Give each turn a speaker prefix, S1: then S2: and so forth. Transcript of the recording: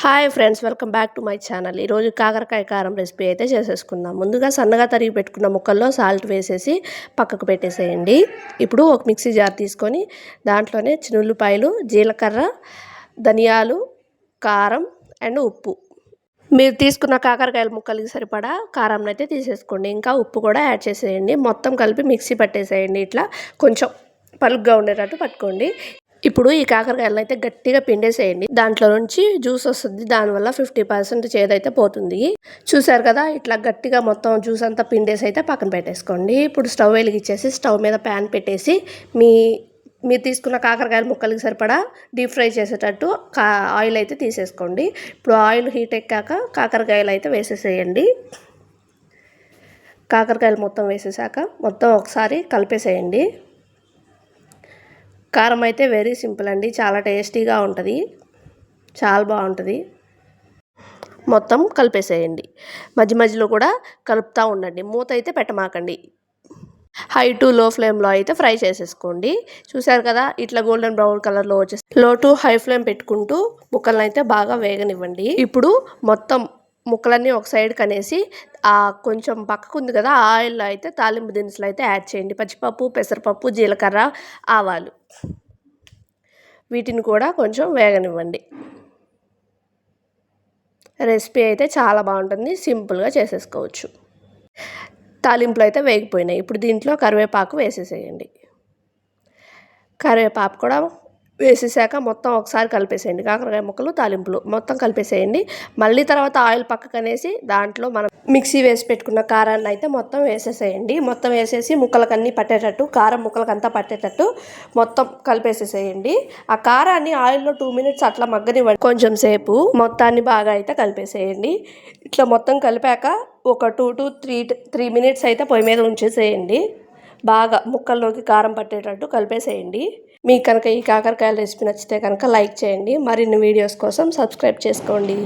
S1: Hi friends, welcome back to my channel. ఈరోజు కాకరకాయ కారం రెసిపీ అయితే చేసేసుకుందాం. ముందుగా సన్నగా తరిగి పెట్టుకున్న ముక్కల్లో సాల్ట్ వేసేసి పక్కకు పెట్టేసేయండి. ఇప్పుడు ఒక మిక్సీ జార్ తీసుకొని దాంట్లోనే చిన్నుల్లిపాయలు, జీలకర్ర, ధనియాలు, కారం అండ్ ఉప్పు, మీరు తీసుకున్న కాకరకాయల ముక్కలకి సరిపడా కారం అయితే తీసేసుకోండి. ఇంకా ఉప్పు కూడా యాడ్ చేసేయండి. మొత్తం కలిపి మిక్సీ పట్టేసేయండి. ఇట్లా కొంచెం పలుగ్గా ఉండేటట్టు పట్టుకోండి. ఇప్పుడు ఈ కాకరకాయలను అయితే గట్టిగా పిండేసేయండి. దాంట్లో నుంచి జ్యూస్ వస్తుంది. దానివల్ల 50% చేదైతే పోతుంది. చూసారు కదా, ఇట్లా గట్టిగా మొత్తం జ్యూస్ అంతా పిండేసి అయితే పక్కన పెట్టేసుకోండి. ఇప్పుడు స్టవ్ వెలిగించేసి స్టవ్ మీద ప్యాన్ పెట్టేసి మీరు తీసుకున్న కాకరకాయల ముక్కలకి సరిపడా డీప్ ఫ్రై చేసేటట్టు ఆయిల్ అయితే తీసేసుకోండి. ఇప్పుడు ఆయిల్ హీట్ ఎక్కాక కాకరకాయలు అయితే వేసేసేయండి. కాకరకాయలు మొత్తం వేసేసాక మొత్తం ఒకసారి కలిపేసేయండి. కారం అయితే వెరీ సింపుల్ అండి, చాలా టేస్టీగా ఉంటుంది, చాలా బాగుంటుంది. మొత్తం కలిపేసేయండి. మధ్య మధ్యలో కూడా కలుపుతూ ఉండండి. మూత అయితే పెట్టమాకండి. హై టు లో ఫ్లేమ్లో అయితే ఫ్రై చేసేసుకోండి. చూసారు కదా, ఇట్లా గోల్డెన్ బ్రౌన్ కలర్లో వచ్చేసి లో టు హై ఫ్లేమ్ పెట్టుకుంటూ ముక్కలను అయితే బాగా వేగనివ్వండి. ఇప్పుడు మొత్తం ముక్కలన్నీ ఒక సైడ్ కనేసి కొంచెం పక్కకు ఉంది కదా, ఆయిల్లో అయితే తాలింపు దినుసులు అయితే యాడ్ చేయండి. పచ్చిపప్పు, పెసరపప్పు, జీలకర్ర, ఆవాలు, వీటిని కూడా కొంచెం వేగనివ్వండి. రెసిపీ అయితే చాలా బాగుంటుంది, సింపుల్గా చేసేసుకోవచ్చు. తాలింపులు అయితే వేగిపోయినాయి. ఇప్పుడు దీంట్లో కరివేపాకు వేసేసేయండి. కరివేపాకు కూడా వేసేసాక మొత్తం ఒకసారి కలిపేసేయండి. కాకరకాయ ముక్కలు, తాలింపులు మొత్తం కలిపేసేయండి. మళ్ళీ తర్వాత ఆయిల్ పక్కకనేసి దాంట్లో మనం మిక్సీ వేసి పెట్టుకున్న కారాన్ని అయితే మొత్తం వేసేసేయండి. మొత్తం వేసేసి ముక్కలకన్నీ పట్టేటట్టు, కారం ముక్కలకంతా పట్టేటట్టు మొత్తం కలిపేసేసేయండి. ఆ కారాన్ని ఆయిల్లో 2 minutes అట్లా మగ్గనివ్వండి. కొంచెం సేపు మొత్తాన్ని బాగా అయితే కలిపేసేయండి. ఇట్లా మొత్తం కలిపాక ఒక 2 to 3 minutes అయితే పొయ్యి మీద ఉంచేసేయండి. బాగా ముక్కల్లోకి కారం పట్టేటట్టు కలిపేసేయండి. మీకు కనుక ఈ కాకరకాయల రెసిపీ నచ్చితే కనుక లైక్ చేయండి. మరిన్ని వీడియోస్ కోసం సబ్స్క్రైబ్ చేసుకోండి.